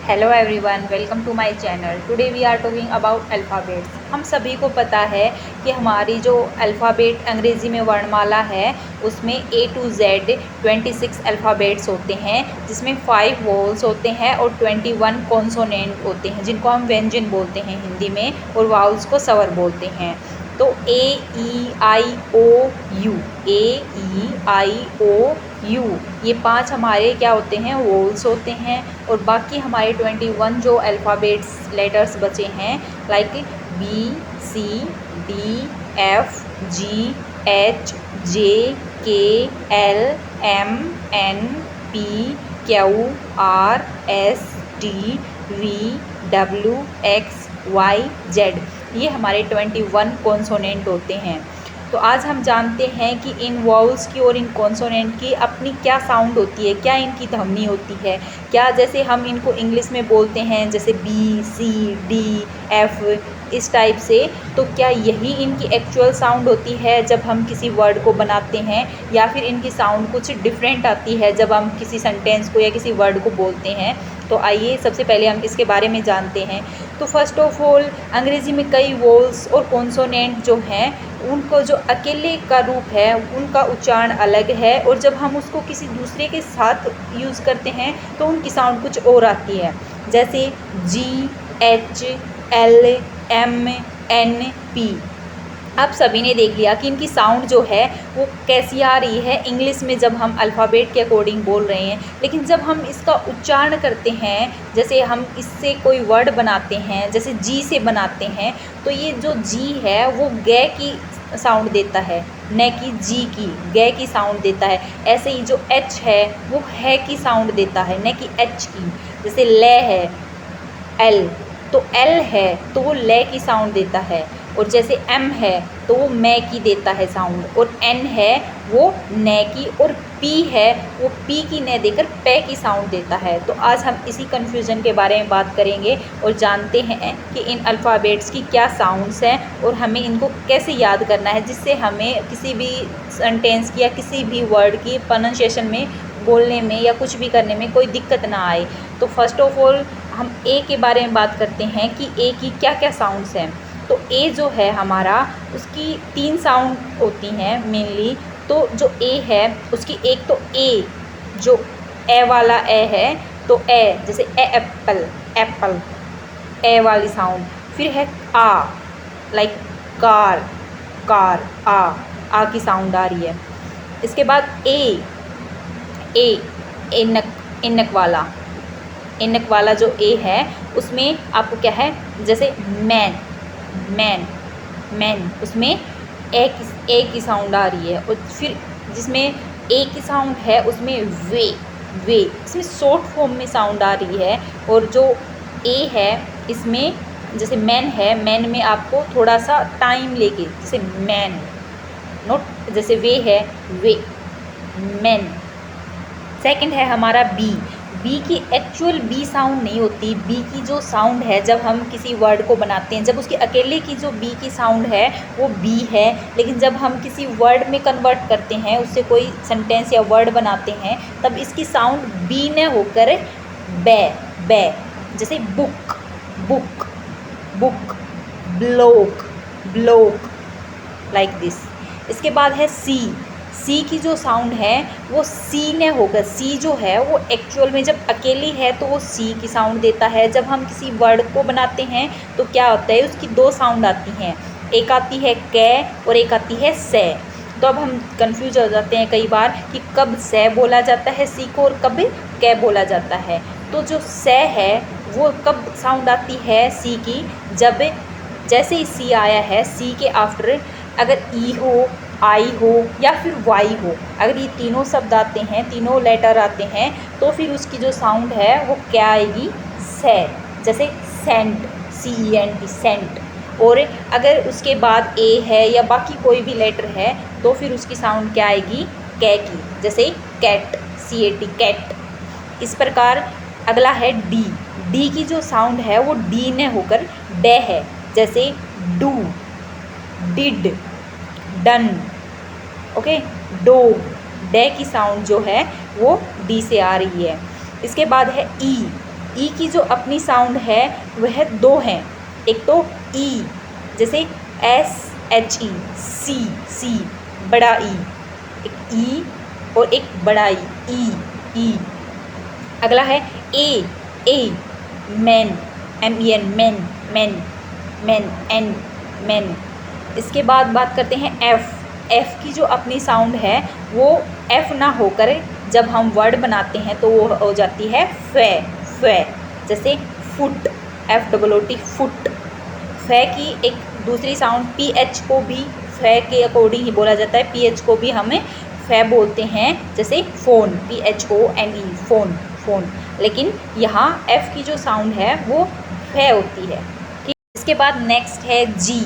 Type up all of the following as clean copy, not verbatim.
Hello everyone, welcome to my channel. Today we are talking about alphabets. हम सभी को पता है कि हमारी जो अल्फ़ाबेट अंग्रेज़ी में वर्णमाला है उसमें A to Z 26 अल्फ़ाबेट्स होते हैं, जिसमें 5 वोवल्स होते हैं और 21 कॉन्सोनेंट होते हैं, जिनको हम व्यंजन बोलते हैं हिंदी में, और वाउल्स को स्वर बोलते हैं। तो A E I O U, A E I O U, ये 5 हमारे क्या होते हैं, वोवल्स होते हैं। और बाकी हमारे 21 जो अल्फ़ाबेट्स लेटर्स बचे हैं, लाइक BCDFGHKLMNPQRSTVWXYZ, ये हमारे 21 कॉन्सोनेंट होते हैं। तो आज हम जानते हैं कि इन वॉवल्स की और इन कॉन्सोनेंट की अपनी क्या साउंड होती है, क्या इनकी ध्वनि होती है, क्या जैसे हम इनको इंग्लिश में बोलते हैं जैसे B, C, D, F, इस टाइप से, तो क्या यही इनकी एक्चुअल साउंड होती है जब हम किसी वर्ड को बनाते हैं, या फिर इनकी साउंड कुछ डिफरेंट आती है जब हम किसी सेंटेंस को या किसी वर्ड को बोलते हैं। तो आइए सबसे पहले हम इसके बारे में जानते हैं। तो फर्स्ट ऑफ ऑल, अंग्रेज़ी में कई वोवल्स और कॉन्सोनेंट जो हैं, उनको जो अकेले का रूप है उनका उच्चारण अलग है, और जब हम उसको किसी दूसरे के साथ यूज़ करते हैं तो उनकी साउंड कुछ और आती है, जैसे GHLMNP। अब सभी ने देख लिया कि इनकी साउंड जो है वो कैसी आ रही है इंग्लिश में जब हम अल्फ़ाबेट के अकॉर्डिंग बोल रहे हैं, लेकिन जब हम इसका उच्चारण करते हैं, जैसे हम इससे कोई वर्ड बनाते हैं, जैसे जी से बनाते हैं, तो ये जो जी है वो गे की साउंड देता है, न कि जी की, गे की साउंड देता है। ऐसे ही जो एच है वो है की साउंड देता है, न कि एच की। जैसे ले है, एल, तो एल है तो वो ले की साउंड देता है, और जैसे एम है तो वो मैं की देता है साउंड, और एन है वो न की, और पी है वो पी की न देकर पे की साउंड देता है। तो आज हम इसी कन्फ्यूज़न के बारे में बात करेंगे और जानते हैं कि इन अल्फ़ाबेट्स की क्या साउंड्स हैं और हमें इनको कैसे याद करना है, जिससे हमें किसी भी सेंटेंस की या किसी भी वर्ड की प्रोनाउंसिएशन में, बोलने में या कुछ भी करने में कोई दिक्कत ना आए। तो फर्स्ट ऑफ ऑल हम ए के बारे में बात करते हैं कि ए की क्या क्या साउंड्स हैं। तो ए जो है हमारा, उसकी 3 साउंड होती हैं मेनली। तो जो ए है उसकी एक तो ए, जो ए वाला ए है, तो ए जैसे ए एप्पल, एप्पल, ए वाली साउंड। फिर है आ, लाइक कार, कार, आ की साउंड आ रही है। इसके बाद ए, इनक, इनक वाला जो ए है उसमें आपको क्या है, जैसे मैन, मैन, मैन, उसमें ए की साउंड आ रही है। और फिर जिसमें ए की साउंड है उसमें वे, इसमें शॉर्ट फॉर्म में साउंड आ रही है। और जो ए है इसमें, जैसे मैन है, मैन में आपको थोड़ा सा टाइम लेके, जैसे मैन, नोट, जैसे वे है वे, मैन। सेकंड है हमारा बी की एक्चुअल बी साउंड नहीं होती। बी की जो साउंड है जब हम किसी वर्ड को बनाते हैं, जब उसकी अकेले की जो बी की साउंड है वो बी है, लेकिन जब हम किसी वर्ड में कन्वर्ट करते हैं, उससे कोई सेंटेंस या वर्ड बनाते हैं, तब इसकी साउंड बी न होकर बै, बै, जैसे book, book, book, block, block, like this. इसके बाद है सी की जो साउंड है वो सी ने होकर, सी जो है वो एक्चुअल में जब अकेली है तो वो सी की साउंड देता है। जब हम किसी वर्ड को बनाते हैं तो क्या होता है, उसकी 2 साउंड आती हैं, एक आती है कै और एक आती है से। तो अब हम कंफ्यूज हो जाते हैं कई बार कि कब से बोला जाता है सी को और कब कै बोला जाता है। तो जो से है वो कब साउंड आती है सी की, जब जैसे ही सी आया है, सी के आफ्टर अगर ई हो, आई हो या फिर वाई हो, अगर ये तीनों शब्द आते हैं, तीनों लेटर आते हैं, तो फिर उसकी जो साउंड है वो क्या आएगी, से, जैसे सेंट, CENT, सेंट। और अगर उसके बाद ए है या बाकी कोई भी लेटर है तो फिर उसकी साउंड क्या आएगी, कै की, जैसे कैट, CAT, कैट। इस प्रकार अगला है डी की जो साउंड है वो डी ने होकर डे है, जैसे do, did, done, okay. Dog, day की साउंड जो है वो डी से आ रही है। इसके बाद है ई, ई की जो अपनी साउंड है वह दो हैं, एक तो ई, जैसे SHE, सी, बड़ा ई, एक ई और एक बड़ा ई। अगला है ए, मैन, MEN, मैन, मैन। इसके बाद बात करते हैं एफ की जो अपनी साउंड है वो एफ ना होकर जब हम वर्ड बनाते हैं तो वो हो जाती है फे, जैसे फुट, FOOT, फुट। फे की एक दूसरी साउंड PH को भी फे के अकॉर्डिंग ही बोला जाता है, PH को भी हमें फे बोलते हैं, जैसे फ़ोन, PHONE, फ़ोन। लेकिन यहाँ एफ़ की जो साउंड है वो फे होती है। ठीक, इसके बाद नेक्स्ट है जी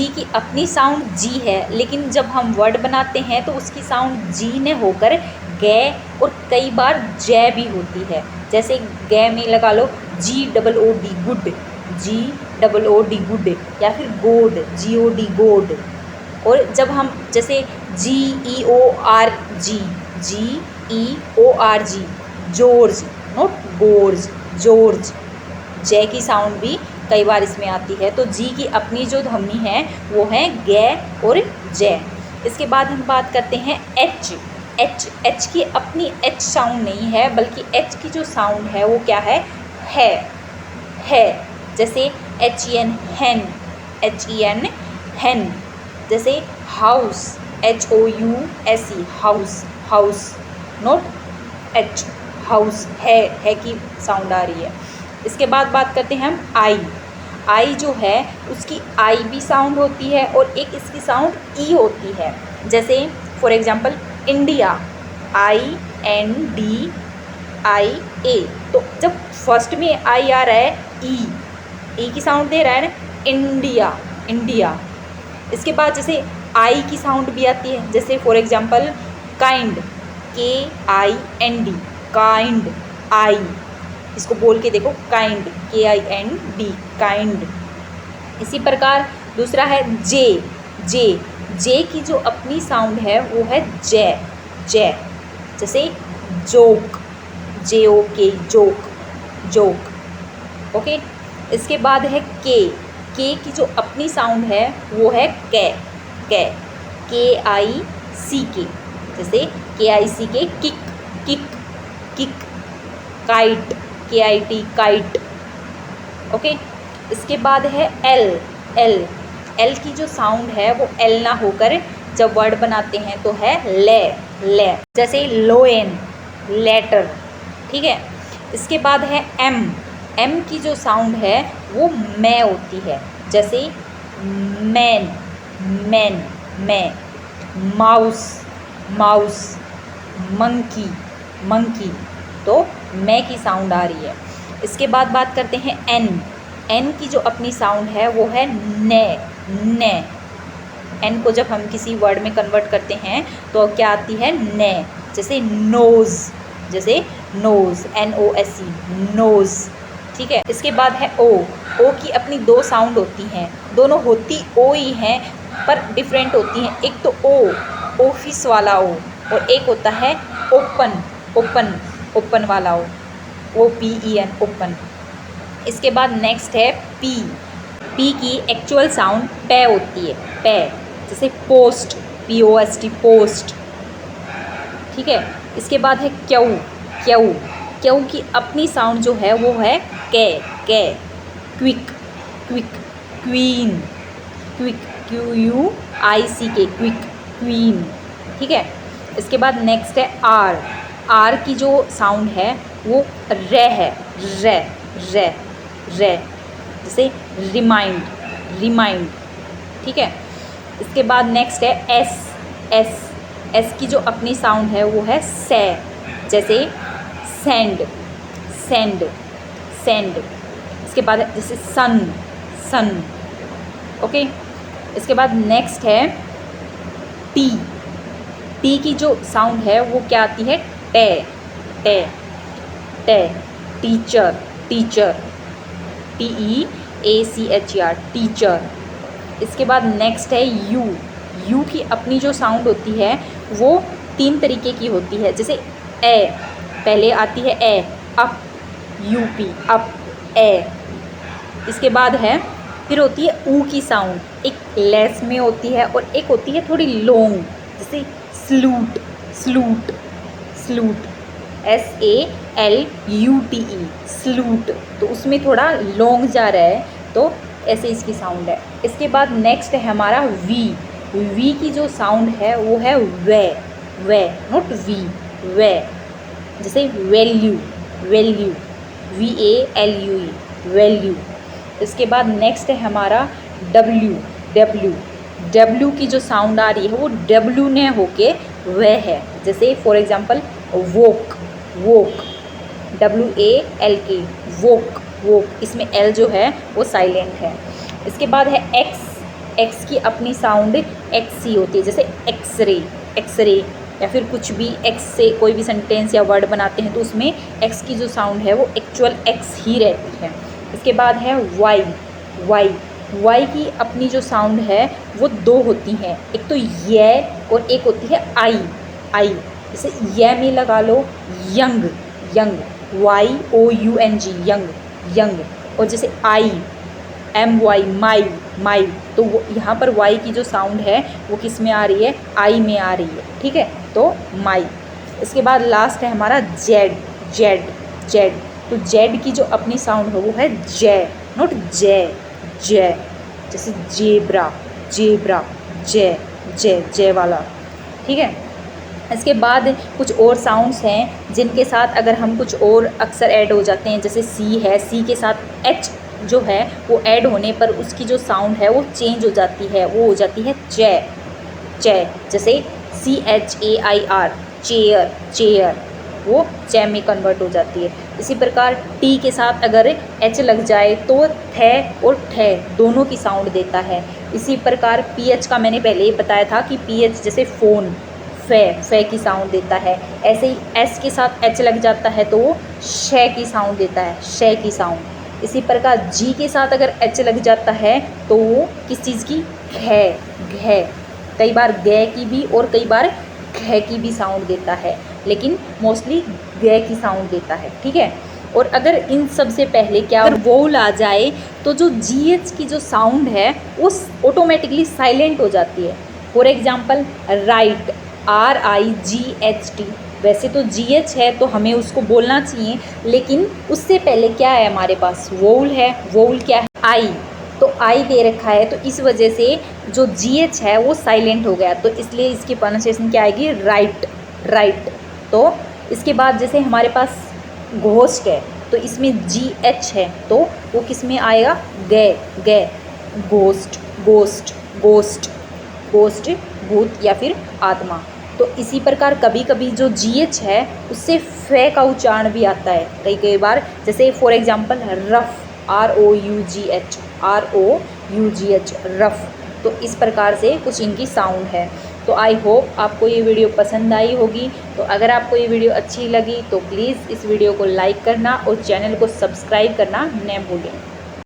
की अपनी साउंड जी है, लेकिन जब हम वर्ड बनाते हैं तो उसकी साउंड जी ने होकर गे और कई बार जय भी होती है। जैसे गे में लगा लो GOOD, गुड, GOOD, गुड, या फिर गोड, GOD, गोड। और जब हम जैसे GEORG, जॉर्ज, नॉट गोर्ज, जॉर्ज, जय की साउंड भी कई बार इसमें आती है। तो जी की अपनी जो ध्वनि है वो है गे और जय। इसके बाद हम बात करते हैं एच की अपनी एच साउंड नहीं है, बल्कि एच की जो साउंड है वो क्या है जैसे HEN, हेन, जैसे house, HOUSE, house, not H, house, है की साउंड आ रही है। इसके बाद बात करते हैं हम आई जो है उसकी आई भी साउंड होती है और एक इसकी साउंड ई होती है। जैसे फॉर एग्जांपल इंडिया, INDIA, तो जब फर्स्ट में आई आ रहा है ई की साउंड दे रहा है ना, इंडिया। इसके बाद जैसे आई की साउंड भी आती है, जैसे for example kind, KIND, kind, I, इसको बोल के देखो काइंड, KIND, काइंड। इसी प्रकार दूसरा है जे की जो अपनी साउंड है वो है जय, जैसे जोक, JOK, जोक। ओके। इसके बाद है के की जो अपनी साउंड है वो है KICK, जैसे KICK, kick, kite, KIT, kite. Okay. इसके बाद है एल की जो साउंड है वो एल ना होकर जब वर्ड बनाते हैं तो है ले, जैसे लोएन, लेटर। ठीक है। इसके बाद है एम की जो साउंड है वो मैं होती है, जैसे मैन, मैं, माउस, मंकी, तो मैं की साउंड आ रही है। इसके बाद बात करते हैं एन की जो अपनी साउंड है वो है ने। एन को जब हम किसी वर्ड में कन्वर्ट करते हैं तो क्या आती है ने, जैसे नोज़, NOSE, नोज़। ठीक है। इसके बाद है ओ की अपनी दो साउंड होती हैं, दोनों होती ओ ही हैं पर डिफरेंट होती हैं। एक तो ऑफिस वाला ओ, और एक होता है ओपन वाला ओ, OPEN, ओपन। इसके बाद नेक्स्ट है पी की एक्चुअल साउंड पे होती है, पे, जैसे पोस्ट, POST, पोस्ट। ठीक है। इसके बाद है क्यू की अपनी साउंड जो है वो है के, क्विक, क्वीन, QUICK, क्वीन। ठीक है। इसके बाद नेक्स्ट है आर की जो साउंड है वो है, रे, जैसे रिमाइंड। ठीक है। इसके बाद नेक्स्ट है एस की जो अपनी साउंड है वो है से, जैसे सेंड। इसके बाद जैसे सन। ओके। इसके बाद नेक्स्ट है टी की जो साउंड है वो क्या आती है टे, टीचर, TEACHER, टीचर। इसके बाद नेक्स्ट है यू की अपनी जो साउंड होती है वो 3 तरीके की होती है, जैसे ए, पहले आती है ए, अप, यूपी, अप, ए। इसके बाद है फिर होती है ऊ की साउंड, एक लेस में होती है और एक होती है थोड़ी लॉन्ग, जैसे स्लूट, स्लूट, स्लूट, SALUTE, स्लूट। तो उसमें थोड़ा लॉन्ग जा रहा है, तो ऐसे इसकी साउंड है। इसके बाद नेक्स्ट है हमारा वी। वी की जो साउंड है वो है वे, वे, नॉट वी, वे। जैसे वैल्यू, वैल्यू, VALUE, वैल्यू। इसके बाद नेक्स्ट है हमारा डब्ल्यू, डब्ल्यू। डब्ल्यू की जो साउंड आ रही है वो डब्ल्यू ने होके वे है। जैसे for example woke, woke, WALK, वोक, वोक। इसमें L जो है वो साइलेंट है। इसके बाद है एक्स। एक्स की अपनी साउंड XC होती है, जैसे एक्सरे, एक्सरे, या फिर कुछ भी एक्स से कोई भी सेंटेंस या वर्ड बनाते हैं तो उसमें एक्स की जो साउंड है वो एक्चुअल एक्स ही रहती है। इसके बाद है वाई, वाई। वाई की अपनी जो साउंड है वो दो होती हैं, एक तो ये और एक होती है आई, आई। जैसे ये में लगा लो young, young, YOUNG, young, young. और जैसे आई, MY, माई, माई। तो वो यहाँ पर वाई की जो साउंड है वो किस में आ रही है, आई में आ रही है, ठीक है, तो माई। इसके बाद लास्ट है हमारा जेड, जेड, जेड। तो जेड की जो अपनी साउंड है वो है जे, नॉट जे, जे। जैसे जेब्रा, जेब्रा, जे, जे, जे वाला, ठीक है। इसके बाद कुछ और साउंड्स हैं जिनके साथ अगर हम कुछ और अक्सर ऐड हो जाते हैं, जैसे सी है, सी के साथ एच जो है वो ऐड होने पर उसकी जो साउंड है वो चेंज हो जाती है, वो हो जाती है चे, चे। जैसे CHAIR, चेयर, चेयर, वो चे में कन्वर्ट हो जाती है। इसी प्रकार टी के साथ अगर एच लग जाए तो थे और ठे दोनों की साउंड देता है। इसी प्रकार PH का मैंने पहले ही बताया था कि PH जैसे फ़ोन, फे, फे की साउंड देता है। ऐसे ही एस के साथ एच लग जाता है तो वो शे की साउंड देता है, शे की साउंड। इसी प्रकार जी के साथ अगर एच लग जाता है तो वो किस चीज़ की, घे, घे। कई बार गे की भी और कई बार घे की भी साउंड देता है, लेकिन मोस्टली गे की साउंड देता है, ठीक है। और अगर इन सब से पहले क्या वोल आ जाए तो जो GH की जो साउंड है वो ऑटोमेटिकली साइलेंट हो जाती है। For example right, RIGHT। वैसे तो GH है तो हमें उसको बोलना चाहिए, लेकिन उससे पहले क्या है हमारे पास, वोल है। वोल क्या है, आई। तो आई दे रखा है तो इस वजह से जो GH है वो साइलेंट हो गया, तो इसलिए इसकी प्रोनाउंसिएशन क्या आएगी, राइट, राइट। तो इसके बाद जैसे हमारे पास घोस्ट है तो इसमें GH है तो वो किस में आएगा, गे, गे, घोस्ट, गोस्ट, गोस्ट, गोस्ट, भूत या फिर आत्मा। तो इसी प्रकार कभी कभी जो GH है उससे फे का उच्चारण भी आता है कई कई बार, जैसे for example rough, ROUGH, ROUGH, rough. तो इस प्रकार से कुछ इनकी साउंड है। तो आई होप आपको ये वीडियो पसंद आई होगी। तो अगर आपको ये वीडियो अच्छी लगी तो प्लीज़ इस वीडियो को लाइक करना और चैनल को सब्सक्राइब करना न भूलें।